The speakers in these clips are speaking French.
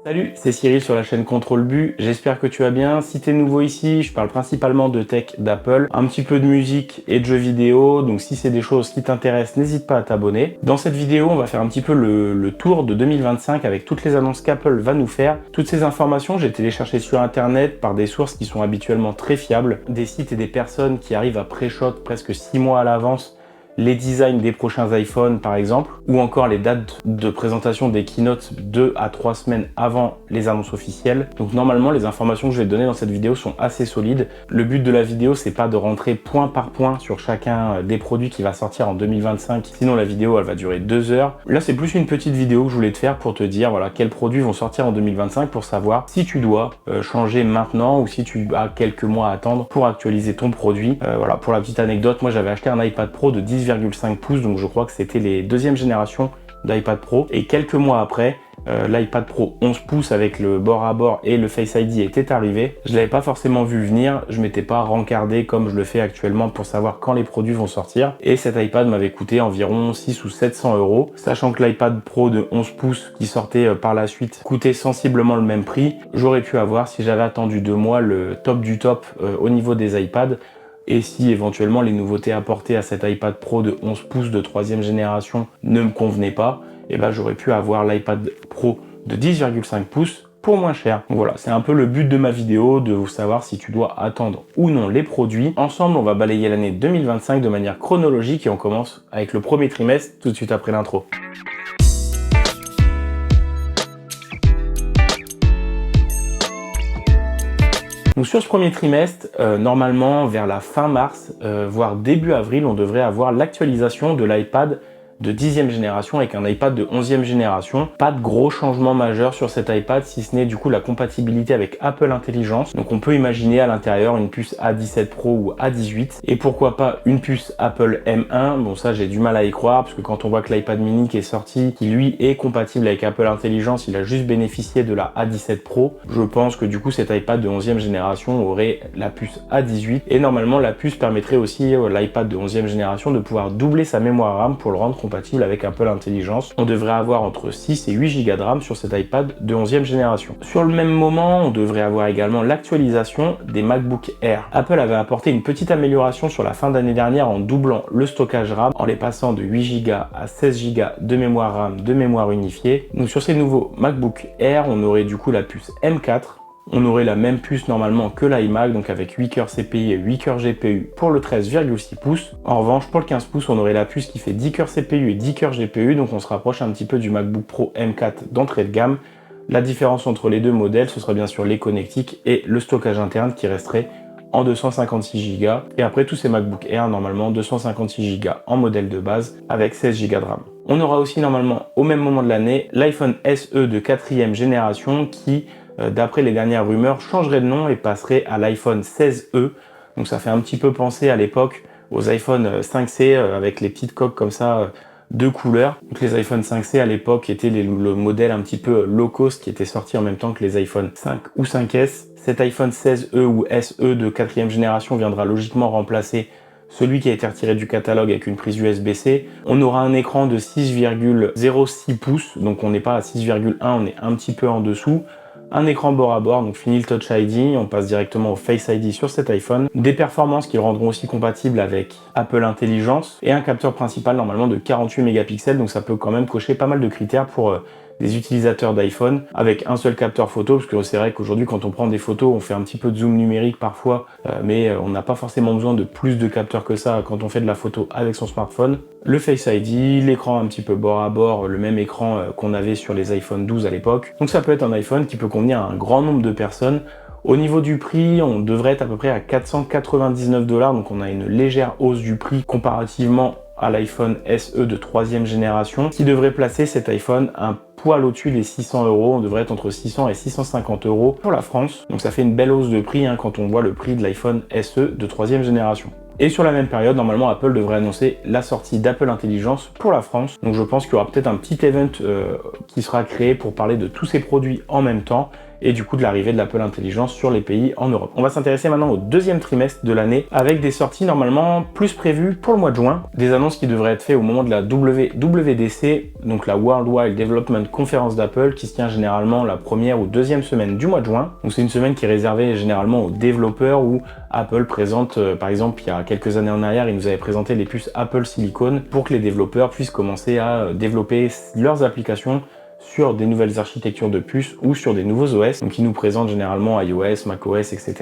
Salut, c'est Cyril sur la chaîne Contrôle Bu, j'espère que tu vas bien. Si tu es nouveau ici, je parle principalement de tech, d'Apple, un petit peu de musique et de jeux vidéo, donc si c'est des choses qui t'intéressent, n'hésite pas à t'abonner. Dans cette vidéo, on va faire un petit peu le tour de 2025 avec toutes les annonces qu'Apple va nous faire. Toutes ces informations, j'ai été les chercher sur internet par des sources qui sont habituellement très fiables, des sites et des personnes qui arrivent à pré-shot presque 6 mois à l'avance les designs des prochains iPhones par exemple, ou encore les dates de présentation des keynotes 2 à 3 semaines avant les annonces officielles. Donc normalement les informations que je vais te donner dans cette vidéo sont assez solides. Le but de la vidéo c'est pas de rentrer point par point sur chacun des produits qui va sortir en 2025, sinon la vidéo elle va durer 2 heures. Là c'est plus une petite vidéo que je voulais te faire pour te dire voilà quels produits vont sortir en 2025 pour savoir si tu dois changer maintenant ou si tu as quelques mois à attendre pour actualiser ton produit. Voilà, pour la petite anecdote, moi j'avais acheté un iPad Pro de 10,5 pouces, donc je crois que c'était les deuxième génération d'iPad Pro, et quelques mois après l'iPad Pro 11 pouces avec le bord à bord et le Face ID était arrivé. Je l'avais pas forcément vu venir, je m'étais pas rencardé comme je le fais actuellement pour savoir quand les produits vont sortir, et cet iPad m'avait coûté environ 6 ou 700 euros, sachant que l'iPad Pro de 11 pouces qui sortait par la suite coûtait sensiblement le même prix. J'aurais pu avoir, si j'avais attendu 2 mois, le top du top au niveau des iPads. Et si éventuellement les nouveautés apportées à cet iPad Pro de 11 pouces de 3e génération ne me convenaient pas, et ben j'aurais pu avoir l'iPad Pro de 10,5 pouces pour moins cher. Donc voilà, c'est un peu le but de ma vidéo, de vous savoir si tu dois attendre ou non les produits. Ensemble, on va balayer l'année 2025 de manière chronologique et on commence avec le premier trimestre tout de suite après l'intro. Donc sur ce premier trimestre, normalement vers la fin mars, voire début avril, on devrait avoir l'actualisation de l'iPad de 10e génération avec un iPad de 11e génération. Pas de gros changements majeurs sur cet iPad, si ce n'est du coup la compatibilité avec Apple Intelligence. Donc on peut imaginer à l'intérieur une puce A17 Pro ou A18 et pourquoi pas une puce Apple M1. Bon ça j'ai du mal à y croire parce que quand on voit que l'iPad mini qui est sorti, qui lui est compatible avec Apple Intelligence, il a juste bénéficié de la A17 Pro. Je pense que du coup cet iPad de 11e génération aurait la puce A18 et normalement la puce permettrait aussi l'iPad de 11e génération de pouvoir doubler sa mémoire RAM pour le rendre compatible avec Apple Intelligence. On devrait avoir entre 6 et 8 Go de RAM sur cet iPad de 11e génération. Sur le même moment, on devrait avoir également l'actualisation des MacBook Air. Apple avait apporté une petite amélioration sur la fin d'année dernière en doublant le stockage RAM, en les passant de 8 Go à 16 Go de mémoire RAM, de mémoire unifiée. Donc sur ces nouveaux MacBook Air, on aurait du coup la puce M4. On aurait la même puce normalement que l'iMac, donc avec 8 cœurs CPI et 8 cœurs GPU pour le 13,6 pouces. En revanche, pour le 15 pouces, on aurait la puce qui fait 10 cœurs CPU et 10 cœurs GPU, donc on se rapproche un petit peu du MacBook Pro M4 d'entrée de gamme. La différence entre les deux modèles, ce sera bien sûr les connectiques et le stockage interne qui resterait en 256 Go. Et après tous ces MacBook Air, normalement 256 Go en modèle de base avec 16 Go de RAM. On aura aussi normalement au même moment de l'année l'iPhone SE de 4e génération qui d'après les dernières rumeurs, changerait de nom et passerait à l'iPhone 16e. Donc ça fait un petit peu penser à l'époque aux iPhone 5C avec les petites coques comme ça de couleurs. Donc les iPhone 5C à l'époque étaient le modèle un petit peu low cost qui était sorti en même temps que les iPhone 5 ou 5S. Cet iPhone 16e ou SE de 4e génération viendra logiquement remplacer celui qui a été retiré du catalogue avec une prise USB-C. On aura un écran de 6,06 pouces, donc on n'est pas à 6,1, on est un petit peu en dessous. Un écran bord à bord, donc fini le Touch ID, on passe directement au Face ID sur cet iPhone. Des performances qui le rendront aussi compatible avec Apple Intelligence et un capteur principal normalement de 48 mégapixels, donc ça peut quand même cocher pas mal de critères pour des utilisateurs d'iPhone avec un seul capteur photo, parce que c'est vrai qu'aujourd'hui quand on prend des photos on fait un petit peu de zoom numérique parfois, mais on n'a pas forcément besoin de plus de capteurs que ça quand on fait de la photo avec son smartphone. Le Face ID, l'écran un petit peu bord à bord, le même écran qu'on avait sur les iPhone 12 à l'époque. Donc ça peut être un iPhone qui peut convenir à un grand nombre de personnes. Au niveau du prix, on devrait être à peu près à 499 $, donc on a une légère hausse du prix comparativement à l'iPhone SE de 3e génération, qui devrait placer cet iPhone un poil au-dessus des 600 €. On devrait être entre 600 et 650 € pour la France. Donc ça fait une belle hausse de prix quand on voit le prix de l'iPhone SE de 3e génération. Et sur la même période, normalement, Apple devrait annoncer la sortie d'Apple Intelligence pour la France. Donc je pense qu'il y aura peut-être un petit event qui sera créé pour parler de tous ces produits en même temps et du coup de l'arrivée de l'Apple Intelligence sur les pays en Europe. On va s'intéresser maintenant au deuxième trimestre de l'année avec des sorties normalement plus prévues pour le mois de juin, des annonces qui devraient être faites au moment de la WWDC, donc la Worldwide Development Conference d'Apple, qui se tient généralement la première ou deuxième semaine du mois de juin. Donc c'est une semaine qui est réservée généralement aux développeurs où Apple présente, par exemple, il y a quelques années en arrière, ils nous avaient présenté les puces Apple Silicon pour que les développeurs puissent commencer à développer leurs applications sur des nouvelles architectures de puces ou sur des nouveaux OS. Donc ils nous présentent généralement iOS, macOS, etc.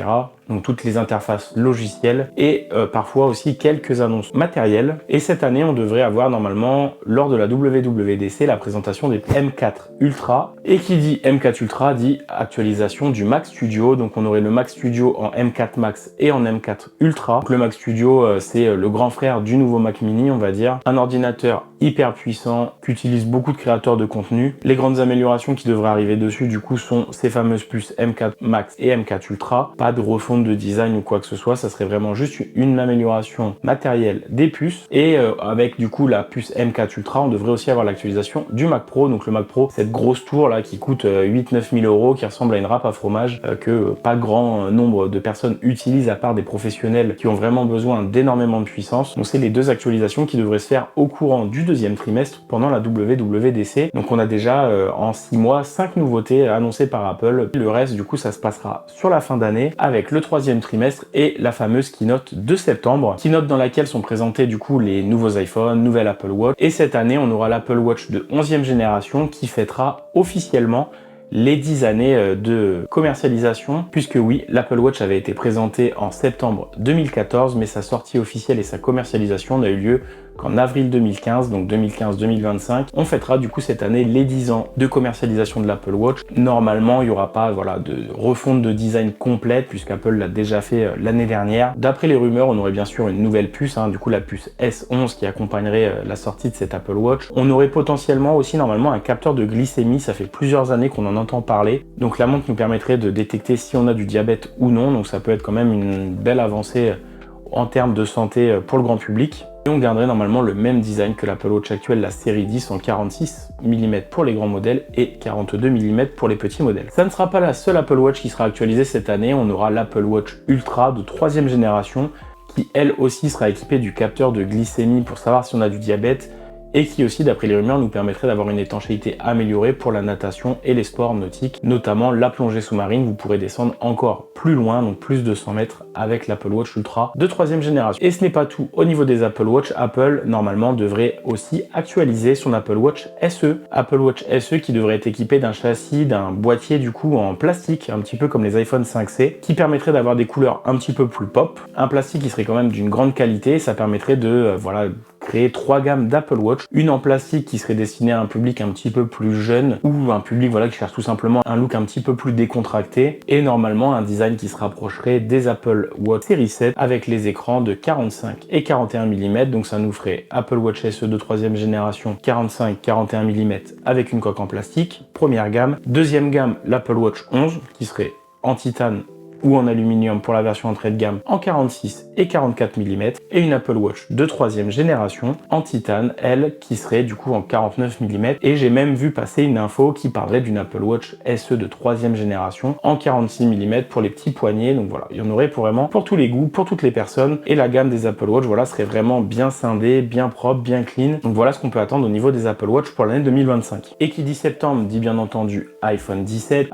Donc toutes les interfaces logicielles et parfois aussi quelques annonces matérielles. Et cette année, on devrait avoir normalement, lors de la WWDC, la présentation des M4 Ultra. Et qui dit M4 Ultra dit actualisation du Mac Studio. Donc on aurait le Mac Studio en M4 Max et en M4 Ultra. Donc le Mac Studio, c'est le grand frère du nouveau Mac Mini, on va dire. Un ordinateur hyper puissant qu'utilisent beaucoup de créateurs de contenu. Les grandes améliorations qui devraient arriver dessus, du coup, sont ces fameuses puces M4 Max et M4 Ultra. Pas de refonte de design ou quoi que ce soit, ça serait vraiment juste une amélioration matérielle des puces. Et avec du coup la puce M4 Ultra, on devrait aussi avoir l'actualisation du Mac Pro. Donc le Mac Pro, cette grosse tour là qui coûte 8-9 000 euros, qui ressemble à une râpe à fromage, que pas grand nombre de personnes utilisent à part des professionnels qui ont vraiment besoin d'énormément de puissance. Donc c'est les deux actualisations qui devraient se faire au courant du deuxième trimestre pendant la WWDC. Donc on a déjà en 6 mois 5 nouveautés annoncées par Apple. Le reste du coup ça se passera sur la fin d'année avec le troisième trimestre et la fameuse keynote de septembre, keynote dans laquelle sont présentés du coup les nouveaux iPhones, nouvelle Apple Watch, et cette année on aura l'Apple Watch de 11e génération qui fêtera officiellement les 10 années de commercialisation, puisque oui, l'Apple Watch avait été présenté en septembre 2014, mais sa sortie officielle et sa commercialisation n'a eu lieu qu'en avril 2015, donc 2015-2025. On fêtera du coup cette année les 10 ans de commercialisation de l'Apple Watch. Normalement, il n'y aura pas de refonte de design complète, puisqu'Apple l'a déjà fait l'année dernière. D'après les rumeurs, on aurait bien sûr une nouvelle puce, du coup la puce S11 qui accompagnerait la sortie de cette Apple Watch. On aurait potentiellement aussi normalement un capteur de glycémie, ça fait plusieurs années qu'on en entend parler. Donc la montre nous permettrait de détecter si on a du diabète ou non, donc ça peut être quand même une belle avancée en termes de santé pour le grand public. Et on garderait normalement le même design que l'Apple Watch actuelle, la série 10 en 46 mm pour les grands modèles et 42 mm pour les petits modèles. Ça ne sera pas la seule Apple Watch qui sera actualisée cette année, on aura l'Apple Watch Ultra de 3e génération qui elle aussi sera équipée du capteur de glycémie pour savoir si on a du diabète et qui aussi, d'après les rumeurs, nous permettrait d'avoir une étanchéité améliorée pour la natation et les sports nautiques, notamment la plongée sous-marine. Vous pourrez descendre encore plus loin, donc plus de 100 mètres avec l'Apple Watch Ultra de 3e génération. Et ce n'est pas tout. Au niveau des Apple Watch, Apple, normalement, devrait aussi actualiser son Apple Watch SE. Apple Watch SE qui devrait être équipé d'un châssis, d'un boîtier du coup en plastique, un petit peu comme les iPhone 5C, qui permettrait d'avoir des couleurs un petit peu plus pop. Un plastique qui serait quand même d'une grande qualité, ça permettrait de, créer 3 gammes d'Apple Watch, une en plastique qui serait destinée à un public un petit peu plus jeune ou un public qui cherche tout simplement un look un petit peu plus décontracté, et normalement un design qui se rapprocherait des Apple Watch série 7 avec les écrans de 45 et 41 mm. Donc ça nous ferait Apple Watch SE de 3e génération 45-41 mm avec une coque en plastique, première gamme. Deuxième gamme, l'Apple Watch 11 qui serait en titane ou en aluminium pour la version entrée de gamme en 46 et 44 mm, et une Apple Watch de 3e génération en titane, elle, qui serait du coup en 49 mm, et j'ai même vu passer une info qui parlerait d'une Apple Watch SE de 3e génération en 46 mm pour les petits poignets. Donc voilà, il y en aurait pour tous les goûts, pour toutes les personnes, et la gamme des Apple Watch serait vraiment bien scindée, bien propre, bien clean. Donc voilà ce qu'on peut attendre au niveau des Apple Watch pour l'année 2025. Et qui dit septembre dit bien entendu iPhone 17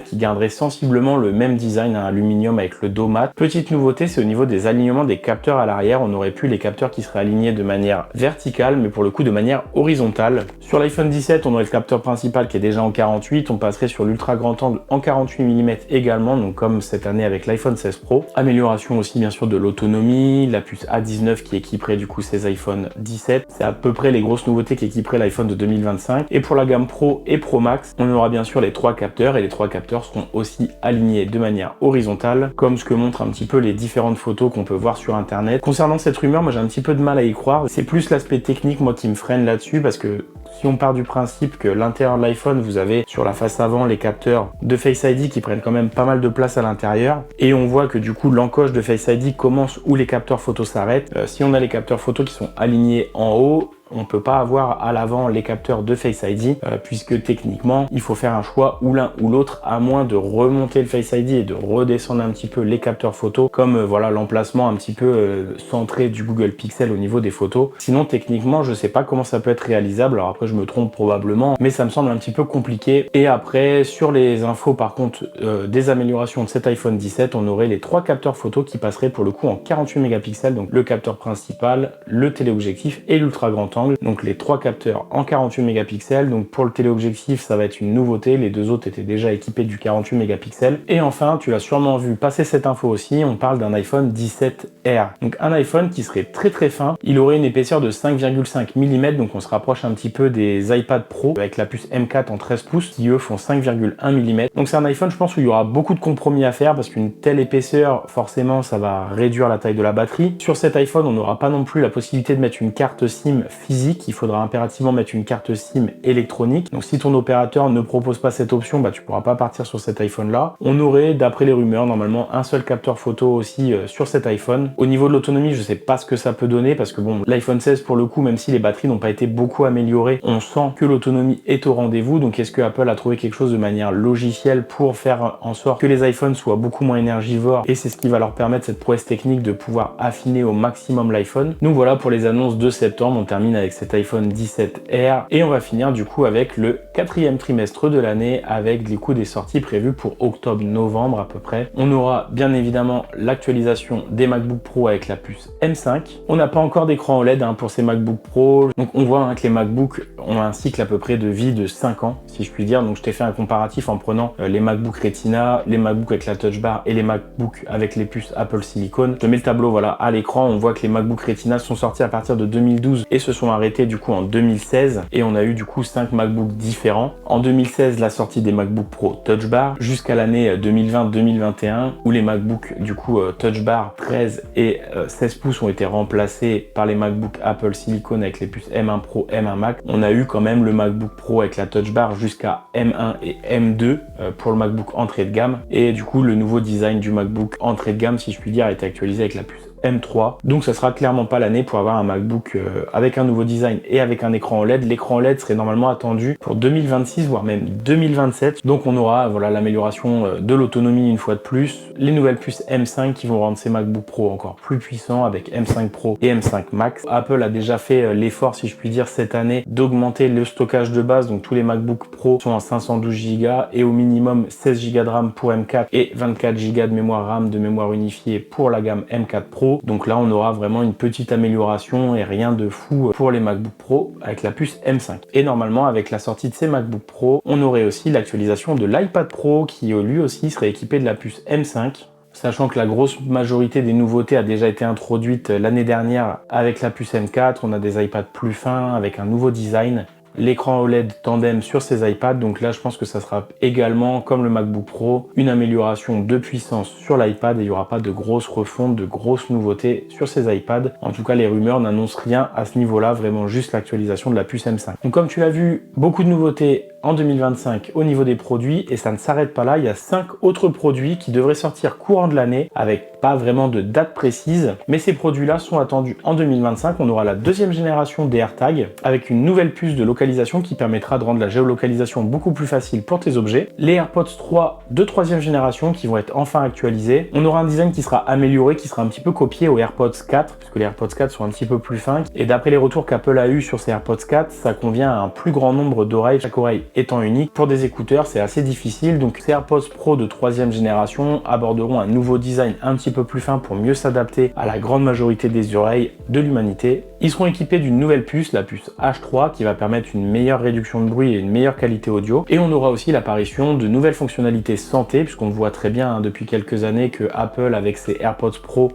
qui garderait sensiblement le même design, un aluminium avec le dos mat. Petite nouveauté, c'est au niveau des alignements des capteurs à l'arrière. On aurait pu les capteurs qui seraient alignés de manière verticale, mais pour le coup de manière horizontale. Sur l'iPhone 17, on aurait le capteur principal qui est déjà en 48, on passerait sur l'ultra grand angle en 48 mm également, donc comme cette année avec l'iPhone 16 Pro. Amélioration aussi bien sûr de l'autonomie, la puce A19 qui équiperait du coup ces iPhone 17. C'est à peu près les grosses nouveautés qui équiperaient l'iPhone de 2025. Et pour la gamme Pro et Pro Max, on aura bien sûr les 3 capteurs, et les 3 capteurs seront aussi alignés de manière horizontale, comme ce que montrent un petit peu les différentes photos qu'on peut voir sur internet. Concernant cette rumeur, moi j'ai un petit peu de mal à y croire. C'est plus l'aspect technique moi qui me freine là-dessus, parce que Si on part du principe que l'intérieur de l'iPhone, vous avez sur la face avant les capteurs de Face ID qui prennent quand même pas mal de place à l'intérieur, et on voit que du coup l'encoche de Face ID commence où les capteurs photo s'arrêtent. Si on a les capteurs photo qui sont alignés en haut, on ne peut pas avoir à l'avant les capteurs de Face ID puisque techniquement il faut faire un choix ou l'un ou l'autre, à moins de remonter le Face ID et de redescendre un petit peu les capteurs photo comme voilà l'emplacement un petit peu centré du Google Pixel au niveau des photos. Sinon techniquement je sais pas comment ça peut être réalisable, alors après je me trompe probablement, mais ça me semble un petit peu compliqué. Et après sur les infos par contre des améliorations de cet iPhone 17, on aurait les 3 capteurs photo qui passeraient pour le coup en 48 mégapixels, donc le capteur principal, le téléobjectif et l'ultra grand angle. Donc les 3 capteurs en 48 mégapixels. Donc pour le téléobjectif ça va être une nouveauté, les 2 autres étaient déjà équipés du 48 mégapixels. Et enfin tu l'as sûrement vu passer cette info aussi, on parle d'un iPhone 17R. Donc un iPhone qui serait très très fin, il aurait une épaisseur de 5,5 mm, donc on se rapproche un petit peu des iPad Pro avec la puce M4 en 13 pouces qui eux font 5,1 mm. Donc c'est un iPhone je pense où il y aura beaucoup de compromis à faire parce qu'une telle épaisseur forcément ça va réduire la taille de la batterie. Sur cet iPhone on n'aura pas non plus la possibilité de mettre une carte SIM physique, il faudra impérativement mettre une carte SIM électronique. Donc si ton opérateur ne propose pas cette option, bah tu pourras pas partir sur cet iPhone là. On aurait d'après les rumeurs normalement un seul capteur photo aussi sur cet iPhone. Au niveau de l'autonomie je sais pas ce que ça peut donner parce que bon l'iPhone 16 pour le coup même si les batteries n'ont pas été beaucoup améliorées, on sent que l'autonomie est au rendez-vous. Donc est-ce que Apple a trouvé quelque chose de manière logicielle pour faire en sorte que les iPhones soient beaucoup moins énergivores et c'est ce qui va leur permettre cette prouesse technique de pouvoir affiner au maximum l'iPhone. Donc voilà pour les annonces de septembre, on termine avec cet iPhone 17R et on va finir du coup avec le 4e trimestre de l'année avec du coup des sorties prévues pour octobre-novembre à peu près. On aura bien évidemment l'actualisation des MacBook Pro avec la puce M5. On n'a pas encore d'écran OLED pour ces MacBook Pro, donc on voit que les MacBook ont un cycle à peu près de vie de 5 ans si je puis dire. Donc je t'ai fait un comparatif en prenant les MacBook Retina, les MacBook avec la Touch Bar et les MacBook avec les puces Apple Silicon. Je te mets le tableau voilà à l'écran, on voit que les MacBook Retina sont sortis à partir de 2012 et se sont arrêtés du coup en 2016 et on a eu du coup 5 MacBook différents. En 2016 la sortie des MacBook Pro Touch Bar jusqu'à l'année 2020-2021 où les MacBook du coup Touch Bar 13 et 16 pouces ont été remplacés par les MacBook Apple Silicon avec les puces M1 Pro, M1 Max. On a eu quand même le MacBook Pro avec la Touch Bar jusqu'à M1 et M2 pour le MacBook entrée de gamme et du coup le nouveau design du MacBook entrée de gamme si je puis dire a été actualisé avec la puce M3. Donc ça sera clairement pas l'année pour avoir un MacBook avec un nouveau design et avec un écran OLED. L'écran OLED serait normalement attendu pour 2026 voire même 2027. Donc on aura voilà l'amélioration de l'autonomie une fois de plus, les nouvelles puces M5 qui vont rendre ces MacBook Pro encore plus puissants avec M5 Pro et M5 Max. Apple a déjà fait l'effort si je puis dire cette année d'augmenter le stockage de base. Donc tous les MacBook Pro sont en 512 Go et au minimum 16 Go de RAM pour M4 et 24 Go de mémoire RAM de mémoire unifiée pour la gamme M4 Pro. Donc là on aura vraiment une petite amélioration et rien de fou pour les MacBook Pro avec la puce M5. Et normalement avec la sortie de ces MacBook Pro, on aurait aussi l'actualisation de l'iPad Pro qui lui aussi serait équipé de la puce M5. Sachant que la grosse majorité des nouveautés a déjà été introduite l'année dernière avec la puce M4, on a des iPads plus fins avec un nouveau design. L'écran OLED tandem sur ces iPads, donc là je pense que ça sera également comme le MacBook Pro une amélioration de puissance sur l'iPad et il n'y aura pas de grosses refontes, de grosses nouveautés sur ces iPads. En tout cas les rumeurs n'annoncent rien à ce niveau là, vraiment juste l'actualisation de la puce M5. Donc comme tu l'as vu, beaucoup de nouveautés en 2025 au niveau des produits et ça ne s'arrête pas là, il y a 5 autres produits qui devraient sortir courant de l'année avec pas vraiment de date précise, mais ces produits là sont attendus en 2025. On aura la 2e génération des AirTags avec une nouvelle puce de localisation qui permettra de rendre la géolocalisation beaucoup plus facile pour tes objets. Les AirPods 3 de 3e génération qui vont être enfin actualisés. On aura un design qui sera amélioré, qui sera un petit peu copié aux AirPods 4 puisque les AirPods 4 sont un petit peu plus fins et d'après les retours qu'Apple a eu sur ces AirPods 4, ça convient à un plus grand nombre d'oreilles, chaque oreille étant unique. Pour des écouteurs c'est assez difficile, donc ces AirPods Pro de 3e génération aborderont un nouveau design un petit peu plus fin pour mieux s'adapter à la grande majorité des oreilles de l'humanité. Ils seront équipés d'une nouvelle puce, la puce H3 qui va permettre une meilleure réduction de bruit et une meilleure qualité audio, et on aura aussi l'apparition de nouvelles fonctionnalités santé puisqu'on voit très bien depuis quelques années que Apple avec ses AirPods Pro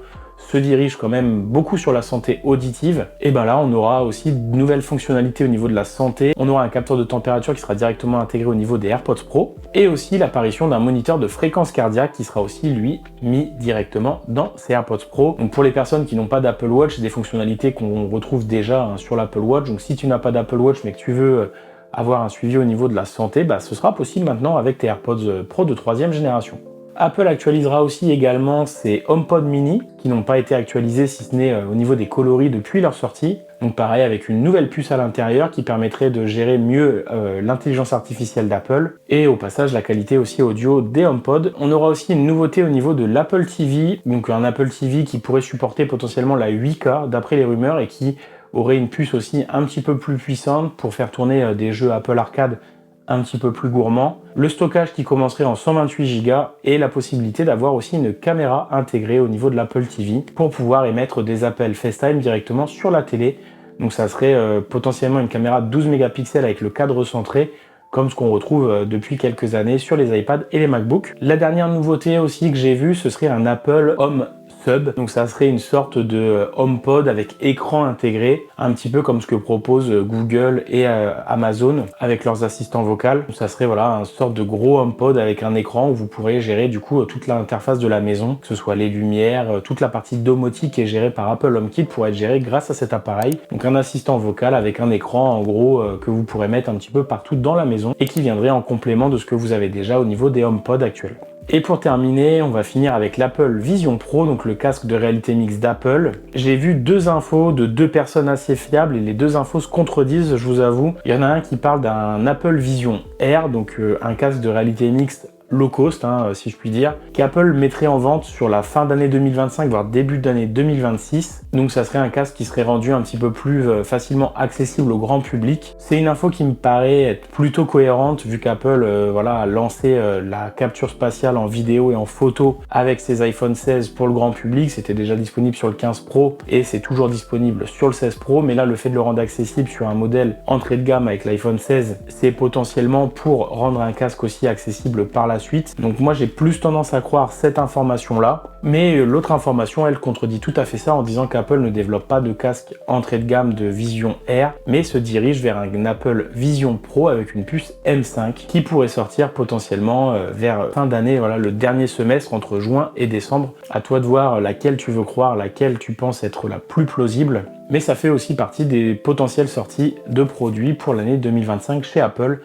se dirige quand même beaucoup sur la santé auditive, et ben là on aura aussi de nouvelles fonctionnalités au niveau de la santé. On aura un capteur de température qui sera directement intégré au niveau des AirPods Pro, et aussi l'apparition d'un moniteur de fréquence cardiaque qui sera aussi lui mis directement dans ces AirPods Pro. Donc pour les personnes qui n'ont pas d'Apple Watch, c'est des fonctionnalités qu'on retrouve déjà sur l'Apple Watch. Donc si tu n'as pas d'Apple Watch mais que tu veux avoir un suivi au niveau de la santé, ce sera possible maintenant avec tes AirPods Pro de 3e génération. Apple actualisera aussi également ses HomePod mini qui n'ont pas été actualisés si ce n'est au niveau des coloris depuis leur sortie. Donc pareil avec une nouvelle puce à l'intérieur qui permettrait de gérer mieux l'intelligence artificielle d'Apple et au passage la qualité aussi audio des HomePod. On aura aussi une nouveauté au niveau de l'Apple TV, donc un Apple TV qui pourrait supporter potentiellement la 8K d'après les rumeurs et qui aurait une puce aussi un petit peu plus puissante pour faire tourner des jeux Apple Arcade un petit peu plus gourmand, le stockage qui commencerait en 128 Go et la possibilité d'avoir aussi une caméra intégrée au niveau de l'Apple TV pour pouvoir émettre des appels FaceTime directement sur la télé. Donc ça serait potentiellement une caméra de 12 mégapixels avec le cadre centré comme ce qu'on retrouve depuis quelques années sur les iPads et les MacBooks. La dernière nouveauté aussi que j'ai vue, ce serait un Apple Home Sub. Donc ça serait une sorte de HomePod avec écran intégré, un petit peu comme ce que proposent Google et Amazon avec leurs assistants vocaux. Donc ça serait voilà une sorte de gros HomePod avec un écran où vous pourrez gérer du coup toute l'interface de la maison, que ce soit les lumières, toute la partie domotique qui est gérée par Apple HomeKit pour être gérée grâce à cet appareil. Donc un assistant vocal avec un écran en gros que vous pourrez mettre un petit peu partout dans la maison et qui viendrait en complément de ce que vous avez déjà au niveau des HomePod actuels. Et pour terminer, on va finir avec l'Apple Vision Pro, donc le casque de réalité mixte d'Apple. J'ai vu deux infos de deux personnes assez fiables et les deux infos se contredisent, je vous avoue. Il y en a un qui parle d'un Apple Vision Air, donc un casque de réalité mixte low cost, si je puis dire, qu'Apple mettrait en vente sur la fin d'année 2025, voire début d'année 2026. Donc ça serait un casque qui serait rendu un petit peu plus facilement accessible au grand public. C'est une info qui me paraît être plutôt cohérente, vu qu'Apple a lancé la capture spatiale en vidéo et en photo avec ses iPhone 16 pour le grand public. C'était déjà disponible sur le 15 Pro et c'est toujours disponible sur le 16 Pro. Mais là, le fait de le rendre accessible sur un modèle entrée de gamme avec l'iPhone 16, c'est potentiellement pour rendre un casque aussi accessible par la suite. Donc moi j'ai plus tendance à croire cette information là, mais l'autre information elle contredit tout à fait ça en disant qu'Apple ne développe pas de casque entrée de gamme de Vision Air, mais se dirige vers un Apple Vision Pro avec une puce M5 qui pourrait sortir potentiellement vers fin d'année, voilà, le dernier semestre entre juin et décembre. À toi de voir laquelle tu veux croire, laquelle tu penses être la plus plausible, mais ça fait aussi partie des potentielles sorties de produits pour l'année 2025 chez Apple.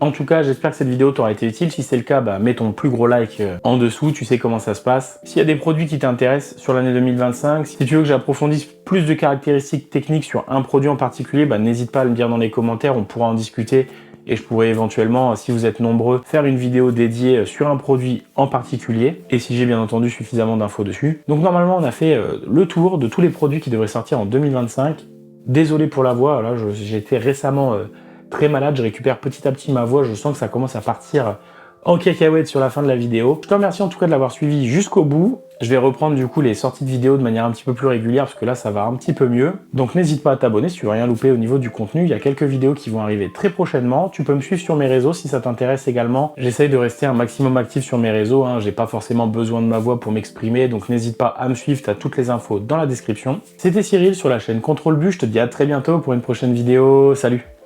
En tout cas, j'espère que cette vidéo t'aura été utile. Si c'est le cas, mets ton plus gros like en dessous, tu sais comment ça se passe. S'il y a des produits qui t'intéressent sur l'année 2025, si tu veux que j'approfondisse plus de caractéristiques techniques sur un produit en particulier, n'hésite pas à le dire dans les commentaires, on pourra en discuter et je pourrais éventuellement, si vous êtes nombreux, faire une vidéo dédiée sur un produit en particulier et si j'ai bien entendu suffisamment d'infos dessus. Donc normalement, on a fait le tour de tous les produits qui devraient sortir en 2025. Désolé pour la voix, là j'ai été récemment très malade, je récupère petit à petit ma voix, je sens que ça commence à partir en cacahuète sur la fin de la vidéo. Je te remercie en tout cas de l'avoir suivi jusqu'au bout. Je vais reprendre du coup les sorties de vidéos de manière un petit peu plus régulière parce que là ça va un petit peu mieux. Donc n'hésite pas à t'abonner si tu veux rien louper au niveau du contenu. Il y a quelques vidéos qui vont arriver très prochainement. Tu peux me suivre sur mes réseaux si ça t'intéresse également. J'essaye de rester un maximum actif sur mes réseaux. J'ai pas forcément besoin de ma voix pour m'exprimer. Donc n'hésite pas à me suivre, tu as toutes les infos dans la description. C'était Cyril sur la chaîne Contrôle Bu. Je te dis à très bientôt pour une prochaine vidéo. Salut!